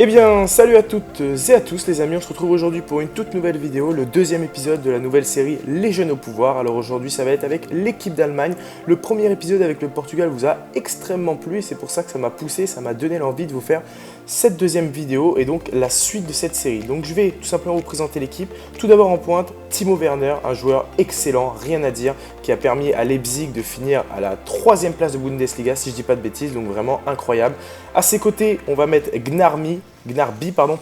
Eh bien, salut à toutes et à tous les amis, on se retrouve aujourd'hui pour une toute nouvelle vidéo, le deuxième épisode de la nouvelle série Les Jeunes au pouvoir. Alors aujourd'hui ça va être avec l'équipe d'Allemagne. Le premier épisode avec le Portugal vous a extrêmement plu et c'est pour ça que ça m'a poussé, ça m'a donné l'envie de vous faire cette deuxième vidéo et donc la suite de cette série. Donc je vais tout simplement vous présenter l'équipe. Tout d'abord en pointe, Timo Werner, un joueur excellent, rien à dire, qui a permis à Leipzig de finir à la 3e place de Bundesliga si je dis pas de bêtises, donc vraiment incroyable. À ses côtés, on va mettre Gnarby,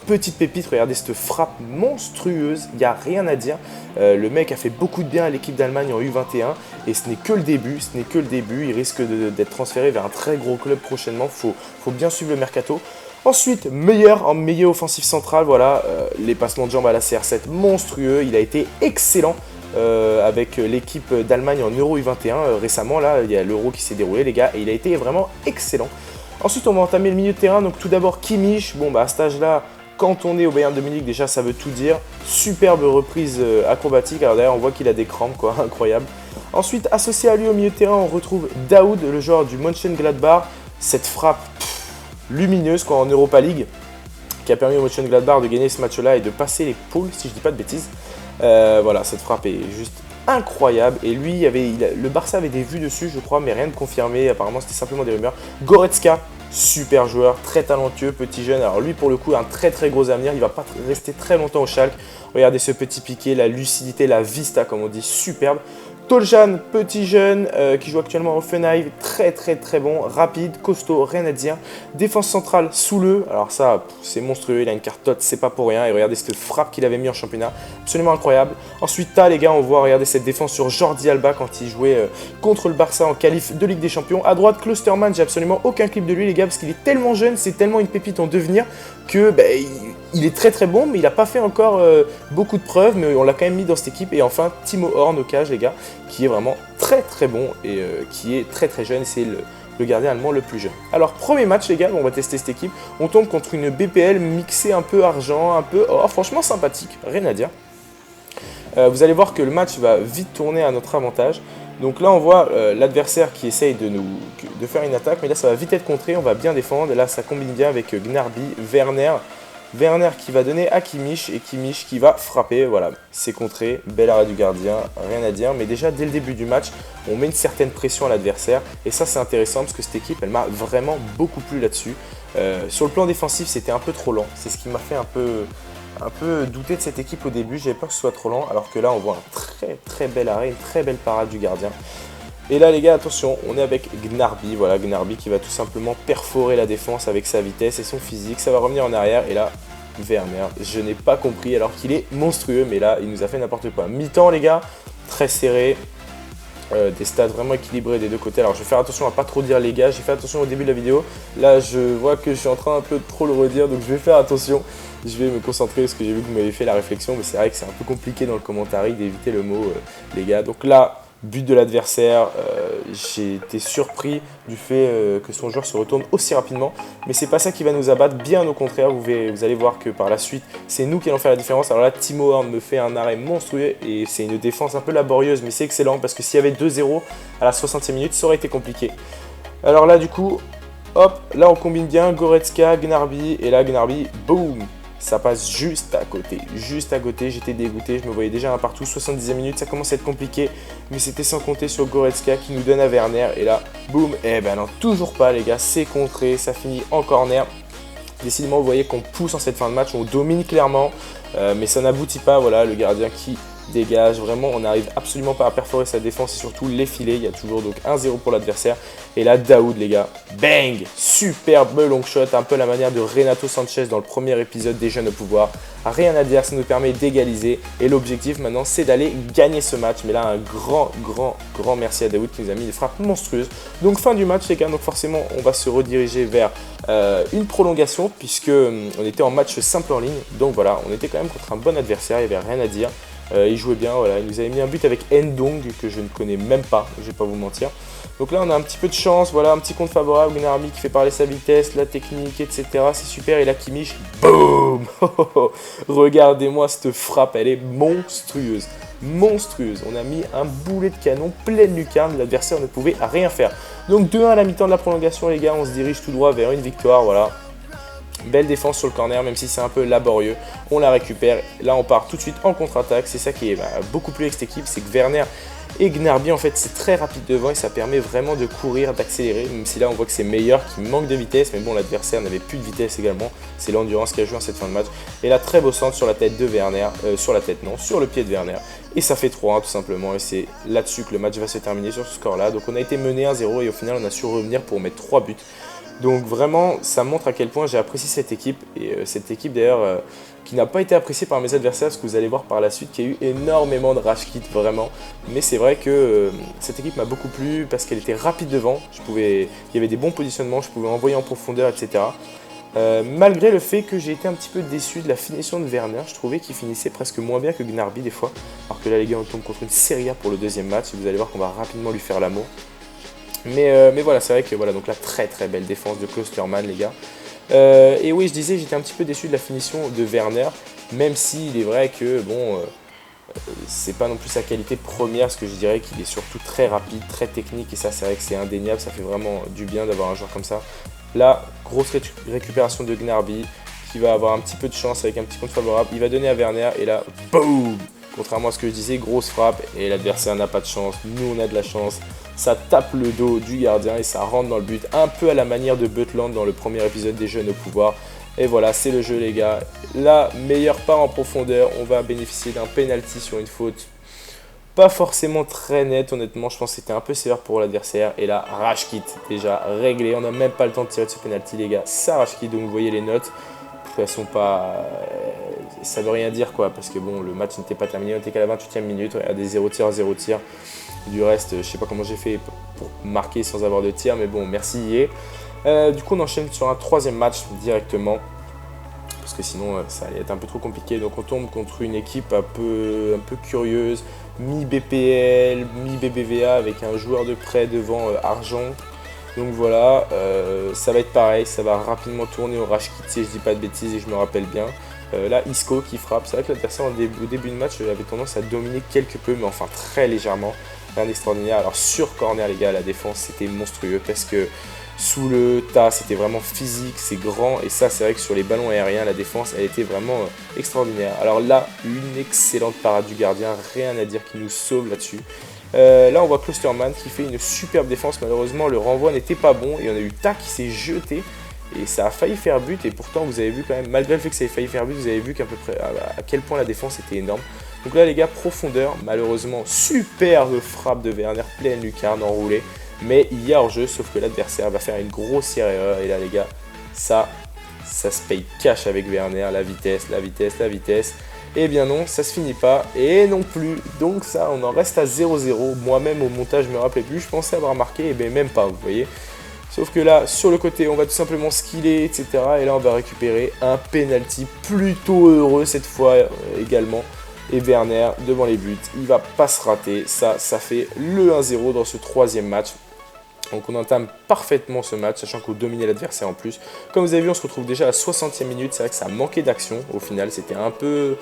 petite pépite, regardez cette frappe monstrueuse, il n'y a rien à dire. Le mec a fait beaucoup de bien à l'équipe d'Allemagne en U21 et ce n'est que le début, il risque d'être transféré vers un très gros club prochainement, faut bien suivre le mercato. Ensuite, meilleur offensif central, voilà, les passements de jambes à la CR7 monstrueux, il a été excellent. Avec l'équipe d'Allemagne en Euro U21 récemment, là il y a l'Euro qui s'est déroulé les gars et il a été vraiment excellent. Ensuite on va entamer le milieu de terrain, donc tout d'abord Kimmich, bon bah à cet âge là, quand on est au Bayern de Munich déjà ça veut tout dire, superbe reprise acrobatique, alors d'ailleurs on voit qu'il a des crampes quoi, incroyable. Ensuite associé à lui au milieu de terrain on retrouve Daoud, le joueur du Mönchengladbach, cette frappe lumineuse quoi, en Europa League, qui a permis au Mönchengladbach de gagner ce match là et de passer les poules si je dis pas de bêtises. Voilà, cette frappe est juste incroyable et lui, le Barça avait des vues dessus je crois mais rien de confirmé, apparemment c'était simplement des rumeurs. Goretzka, super joueur, très talentueux, petit jeune, alors lui pour le coup un très gros avenir, il va pas rester très longtemps au Schalke. Regardez ce petit piqué, la lucidité, la vista comme on dit, superbe. Toljan, petit jeune qui joue actuellement au Offenheim, très bon, rapide, costaud, rien à dire. Défense centrale sous le, alors ça c'est monstrueux, il a une cartote, c'est pas pour rien. Et regardez cette frappe qu'il avait mis en championnat, absolument incroyable. Ensuite les gars, on voit, regardez cette défense sur Jordi Alba quand il jouait contre le Barça en qualif de Ligue des Champions. À droite, Klostermann, j'ai absolument aucun clip de lui les gars parce qu'il est tellement jeune, c'est tellement une pépite en devenir que il est très bon, mais il n'a pas fait encore beaucoup de preuves, mais on l'a quand même mis dans cette équipe. Et enfin, Timo Horn au cage, les gars, qui est vraiment très bon et qui est très jeune. C'est le gardien allemand le plus jeune. Alors, premier match, les gars, on va tester cette équipe. On tombe contre une BPL mixée un peu argent, un peu or, franchement sympathique, rien à dire. Vous allez voir que le match va vite tourner à notre avantage. Donc là, on voit l'adversaire qui essaye de faire une attaque, mais là, ça va vite être contré, on va bien défendre. Là, ça combine bien avec Gnarby, Werner qui va donner à Kimmich et Kimmich qui va frapper, voilà, c'est contré, bel arrêt du gardien, rien à dire. Mais déjà, dès le début du match, on met une certaine pression à l'adversaire. Et ça, c'est intéressant parce que cette équipe, elle m'a vraiment beaucoup plu là-dessus. Sur le plan défensif, c'était un peu trop lent. C'est ce qui m'a fait un peu douter de cette équipe au début, j'avais peur que ce soit trop lent, alors que là on voit un très bel arrêt, une très belle parade du gardien. Et là les gars, attention, on est avec Gnarby, voilà, Gnarby qui va tout simplement perforer la défense avec sa vitesse et son physique, ça va revenir en arrière, et là, Werner, je n'ai pas compris alors qu'il est monstrueux, mais là il nous a fait n'importe quoi. Mi-temps les gars, très serré. Des stats vraiment équilibrés des deux côtés. Alors je vais faire attention à pas trop dire les gars, j'ai fait attention au début de la vidéo. Là je vois que je suis en train un peu de trop le redire, donc je vais faire attention. Je vais me concentrer parce que j'ai vu que vous m'avez fait la réflexion, mais c'est vrai que c'est un peu compliqué dans le commentaire d'éviter le mot les gars. Donc là, but de l'adversaire, j'ai été surpris du fait que son joueur se retourne aussi rapidement. Mais c'est pas ça qui va nous abattre, bien au contraire, vous allez voir que par la suite, c'est nous qui allons faire la différence. Alors là, Timo Horn me fait un arrêt monstrueux et c'est une défense un peu laborieuse, mais c'est excellent parce que s'il y avait 2-0 à la 60e minute, ça aurait été compliqué. Alors là, du coup, hop, là on combine bien Goretzka, Gnarby, et là Gnarby, boum, ça passe juste à côté, j'étais dégoûté, je me voyais déjà un partout, 70e minute, ça commence à être compliqué, mais c'était sans compter sur Goretzka qui nous donne à Werner, et là, boum, et ben non, toujours pas les gars, c'est contré, ça finit en corner. Décidément, vous voyez qu'on pousse en cette fin de match, on domine clairement, mais ça n'aboutit pas, voilà, le gardien qui dégage, vraiment on n'arrive absolument pas à perforer sa défense et surtout les filets, il y a toujours donc 1-0 pour l'adversaire. Et là Daoud les gars, bang, superbe long shot, un peu la manière de Renato Sanchez dans le premier épisode des Jeunes au pouvoir. Rien à dire, ça nous permet d'égaliser et l'objectif maintenant c'est d'aller gagner ce match. Mais là un grand merci à Daoud qui nous a mis des frappes monstrueuses. Donc fin du match les gars, donc forcément on va se rediriger vers une prolongation puisque on était en match simple en ligne. Donc voilà, on était quand même contre un bon adversaire, il n'y avait rien à dire. Il jouait bien, voilà, il nous avait mis un but avec Ndong que je ne connais même pas, je vais pas vous mentir. Donc là on a un petit peu de chance, voilà, un petit compte favorable, Gnarby qui fait parler sa vitesse, la technique, etc. C'est super, et là Kimmich, boum. Regardez-moi cette frappe, elle est monstrueuse. On a mis un boulet de canon pleine lucarne, l'adversaire ne pouvait rien faire. Donc 2-1 à la mi-temps de la prolongation les gars, on se dirige tout droit vers une victoire, voilà. Belle défense sur le corner, même si c'est un peu laborieux. On la récupère. Là, on part tout de suite en contre-attaque. C'est ça qui est beaucoup plus avec cette équipe, c'est que Werner et Gnabry, en fait, c'est très rapide devant et ça permet vraiment de courir, d'accélérer. Même si là, on voit que c'est meilleur, qu'il manque de vitesse. Mais bon, l'adversaire n'avait plus de vitesse également. C'est l'endurance qui a joué en cette fin de match. Et là, très beau centre sur la tête de Werner. Sur le pied de Werner. Et ça fait 3-1 tout simplement. Et c'est là-dessus que le match va se terminer sur ce score-là. Donc, on a été mené 1-0 et au final, on a su revenir pour mettre 3 buts. Donc vraiment, ça montre à quel point j'ai apprécié cette équipe. Et cette équipe d'ailleurs qui n'a pas été appréciée par mes adversaires, parce que vous allez voir par la suite qu'il y a eu énormément de rage kit vraiment. Mais c'est vrai que cette équipe m'a beaucoup plu parce qu'elle était rapide devant. Il y avait des bons positionnements, je pouvais envoyer en profondeur, etc. Malgré le fait que j'ai été un petit peu déçu de la finition de Werner, je trouvais qu'il finissait presque moins bien que Gnabry des fois. Alors que là les gars, on tombe contre une Serie A pour le deuxième match. Vous allez voir qu'on va rapidement lui faire l'amour. Mais voilà, c'est vrai que voilà, donc la très belle défense de Klosterman les gars. Et oui, je disais, j'étais un petit peu déçu de la finition de Werner, même s'il est vrai que bon, c'est pas non plus sa qualité première, parce que je dirais qu'il est surtout très rapide, très technique, et ça c'est vrai que c'est indéniable, ça fait vraiment du bien d'avoir un joueur comme ça. Là, grosse récupération de Gnabry, qui va avoir un petit peu de chance avec un petit compte favorable, il va donner à Werner, et là, boum! Contrairement à ce que je disais, grosse frappe, et l'adversaire n'a pas de chance, nous on a de la chance. Ça tape le dos du gardien et ça rentre dans le but, un peu à la manière de Butland dans le premier épisode des Jeunes au pouvoir. Et voilà, c'est le jeu les gars. Là, meilleur part en profondeur, on va bénéficier d'un penalty sur une faute. Pas forcément très net, honnêtement, je pense que c'était un peu sévère pour l'adversaire. Et là, rage kit, déjà réglé, on n'a même pas le temps de tirer de ce penalty les gars. Ça rage kit, donc vous voyez les notes. Elles sont pas... ça veut rien dire quoi, parce que bon, le match n'était pas terminé, on était qu'à la 28e minute, regardez, 0 tir, 0 tir. Du reste, je sais pas comment j'ai fait pour marquer sans avoir de tir, mais bon, merci Yé. Du coup, on enchaîne sur un troisième match directement, parce que sinon, ça allait être un peu trop compliqué. Donc, on tombe contre une équipe un peu curieuse, mi-BPL, mi-BBVA, avec un joueur de prêt devant Argent. Donc voilà, ça va être pareil, ça va rapidement tourner au rage kit si je dis pas de bêtises et je me rappelle bien. Là, Isco qui frappe, c'est vrai que l'adversaire au début de match avait tendance à dominer quelque peu, mais enfin très légèrement. Rien d'extraordinaire. Alors sur corner les gars, la défense c'était monstrueux parce que sous le tas c'était vraiment physique, c'est grand et ça c'est vrai que sur les ballons aériens la défense elle était vraiment extraordinaire. Alors là une excellente parade du gardien, rien à dire, qui nous sauve là-dessus. Là on voit Klosterman qui fait une superbe défense, malheureusement le renvoi n'était pas bon et on a eu Ta qui s'est jeté. Et ça a failli faire but et pourtant vous avez vu quand même, malgré le fait que ça ait failli faire but, vous avez vu qu'à peu près à quel point la défense était énorme. Donc là les gars, profondeur, malheureusement, superbe frappe de Werner, pleine lucarne enroulée. Mais il y a hors-jeu, sauf que l'adversaire va faire une grossière erreur. Et là les gars, ça se paye cash avec Werner, la vitesse. Et bien non, ça se finit pas, et non plus. Donc ça, on en reste à 0-0. Moi-même au montage, je me rappelais plus, je pensais avoir marqué, et bien même pas, vous voyez. Sauf que là, sur le côté, on va tout simplement skiller, etc. Et là, on va récupérer un penalty plutôt heureux cette fois également. Et Werner, devant les buts, il va pas se rater. Ça fait le 1-0 dans ce troisième match. Donc on entame parfaitement ce match, sachant qu'on dominait l'adversaire en plus. Comme vous avez vu, on se retrouve déjà à la 60e minute. C'est vrai que ça a manqué d'action au final, c'était un peu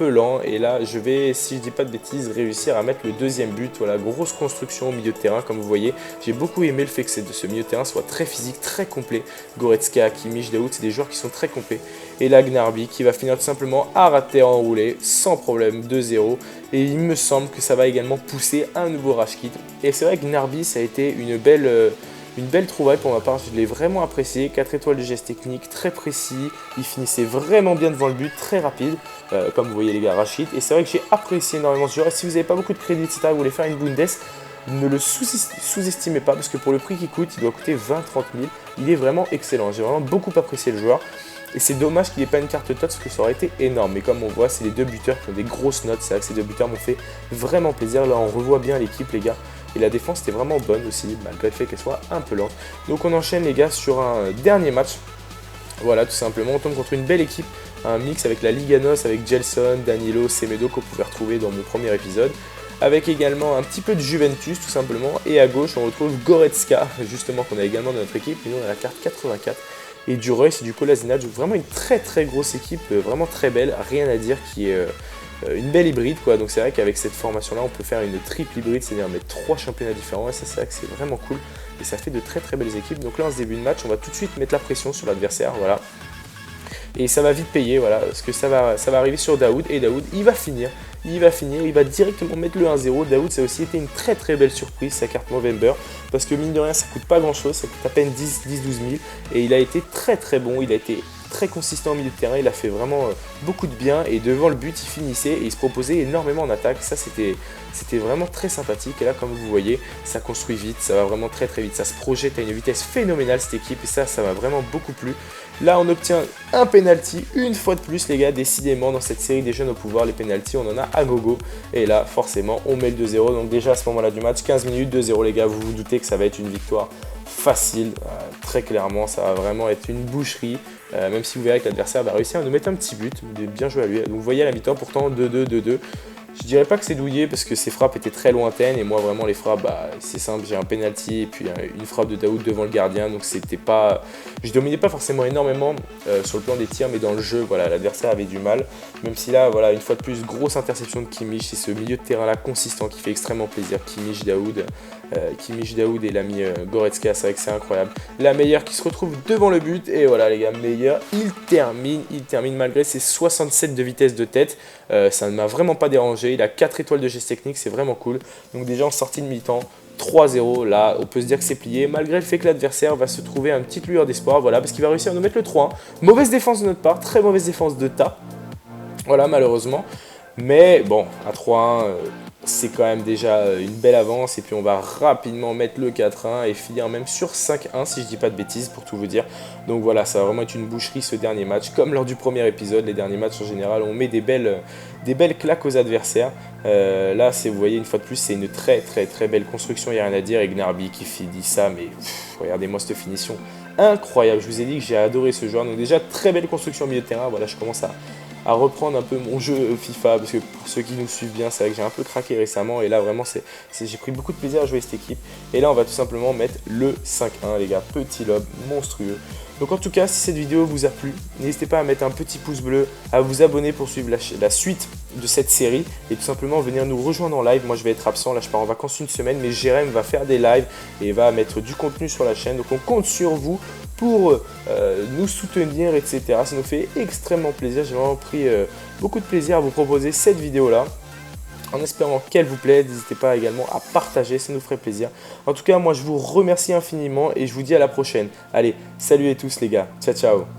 lent. Et là, je vais, si je dis pas de bêtises, réussir à mettre le deuxième but. Voilà, grosse construction au milieu de terrain, comme vous voyez. J'ai beaucoup aimé le fait que ce milieu de terrain soit très physique, très complet. Goretzka, Kimmich, Daoud, c'est des joueurs qui sont très complets. Et là, Gnabry qui va finir tout simplement à rater en enroulé, sans problème, 2-0. Et il me semble que ça va également pousser un nouveau rage kit. Et c'est vrai que Gnabry, ça a été une belle trouvaille pour ma part. Je l'ai vraiment apprécié. 4 étoiles de geste technique, très précis. Il finissait vraiment bien devant le but, très rapide. Comme vous voyez les gars, rage kit. Et c'est vrai que j'ai apprécié énormément ce joueur. Et si vous n'avez pas beaucoup de crédit, etc., vous voulez faire une Bundes, ne le sous-estimez pas, parce que pour le prix qu'il coûte, il doit coûter 20-30 000. Il est vraiment excellent. J'ai vraiment beaucoup apprécié le joueur. Et c'est dommage qu'il n'ait pas une carte TOTS parce que ça aurait été énorme. Mais comme on voit, c'est les deux buteurs qui ont des grosses notes. C'est vrai que ces deux buteurs m'ont fait vraiment plaisir. Là, on revoit bien l'équipe, les gars. Et la défense était vraiment bonne aussi, malgré le fait qu'elle soit un peu lente. Donc on enchaîne, les gars, sur un dernier match. Voilà, tout simplement. On tombe contre une belle équipe. Un mix avec la Liganos, avec Gelson, Danilo, Semedo, qu'on pouvait retrouver dans mon premier épisode. Avec également un petit peu de Juventus, tout simplement. Et à gauche, on retrouve Goretzka, justement, qu'on a également dans notre équipe. Et nous, on a la carte 84. Et du Reus et du Kolasinac, vraiment une très grosse équipe, vraiment très belle, rien à dire, qui est une belle hybride quoi. Donc c'est vrai qu'avec cette formation là on peut faire une triple hybride, c'est-à-dire mettre 3 championnats différents, et ça c'est vrai que c'est vraiment cool, et ça fait de très belles équipes. Donc là en ce début de match on va tout de suite mettre la pression sur l'adversaire, voilà. Et ça va vite payer, voilà, parce que ça va arriver sur Daoud, et Daoud, il va finir, il va directement mettre le 1-0. Daoud, ça a aussi été une très très belle surprise, sa carte Movember, parce que mine de rien, ça coûte pas grand chose, ça coûte à peine 10-12 000, et il a été très très bon, il a été très consistant au milieu de terrain, il a fait vraiment beaucoup de bien, et devant le but, il finissait, et il se proposait énormément en attaque, ça c'était vraiment très sympathique, et là comme vous voyez, ça construit vite, ça va vraiment très très vite, ça se projette à une vitesse phénoménale cette équipe, et ça m'a vraiment beaucoup plu. Là, on obtient un penalty, une fois de plus, les gars. Décidément, dans cette série des jeunes au pouvoir, les penalties, on en a à gogo. Et là, forcément, on met le 2-0. Donc déjà, à ce moment-là du match, 15 minutes, 2-0, les gars. Vous vous doutez que ça va être une victoire facile. Très clairement, ça va vraiment être une boucherie. Même si vous verrez que l'adversaire va réussir à nous mettre un petit but. Bien joué à lui. Donc vous voyez à la mi-temps, pourtant, 2-2, 2-2. Je dirais pas que c'est douillé parce que ses frappes étaient très lointaines et moi vraiment les frappes, c'est simple, j'ai un penalty et puis une frappe de Daoud devant le gardien, donc c'était pas, je dominais pas forcément énormément sur le plan des tirs, mais dans le jeu, voilà, l'adversaire avait du mal, même si là, voilà, une fois de plus, grosse interception de Kimmich, c'est ce milieu de terrain là consistant qui fait extrêmement plaisir, Kimmich Daoud et l'ami Goretzka, c'est vrai que c'est incroyable. La meilleure qui se retrouve devant le but et voilà les gars, meilleur, il termine malgré ses 67 de vitesse de tête, ça ne m'a vraiment pas dérangé. Il a 4 étoiles de geste technique, c'est vraiment cool. Donc déjà en sortie de mi-temps, 3-0, là on peut se dire que c'est plié, malgré le fait que l'adversaire va se trouver une petite lueur d'espoir, voilà, parce qu'il va réussir à nous mettre le 3-1. Mauvaise défense de notre part, très mauvaise défense de Ta. Voilà, malheureusement. Mais bon, à 3-1, c'est quand même déjà une belle avance. Et puis on va rapidement mettre le 4-1 et finir même sur 5-1 si je dis pas de bêtises pour tout vous dire. Donc voilà, ça va vraiment être une boucherie ce dernier match. Comme lors du premier épisode, les derniers matchs en général, on met des belles claques aux adversaires. Là, vous voyez, une fois de plus, c'est une très très très belle construction, il n'y a rien à dire. Et Gnarby qui dit ça, mais regardez-moi cette finition incroyable. Je vous ai dit que j'ai adoré ce joueur. Donc déjà, très belle construction au milieu de terrain. Voilà, je commence à reprendre un peu mon jeu FIFA, parce que pour ceux qui nous suivent bien, c'est vrai que j'ai un peu craqué récemment, et là vraiment j'ai pris beaucoup de plaisir à jouer cette équipe, et là on va tout simplement mettre le 5-1 les gars, petit lob monstrueux. Donc en tout cas, si cette vidéo vous a plu, n'hésitez pas à mettre un petit pouce bleu, à vous abonner pour suivre la suite de cette série, et tout simplement venir nous rejoindre en live. Moi je vais être absent, là je pars en vacances une semaine, mais Jérém va faire des lives et va mettre du contenu sur la chaîne, donc on compte sur vous pour nous soutenir, etc. Ça nous fait extrêmement plaisir. J'ai vraiment pris beaucoup de plaisir à vous proposer cette vidéo-là. En espérant qu'elle vous plaît, n'hésitez pas également à partager, ça nous ferait plaisir. En tout cas, moi je vous remercie infiniment et je vous dis à la prochaine. Allez, salut à tous les gars. Ciao, ciao.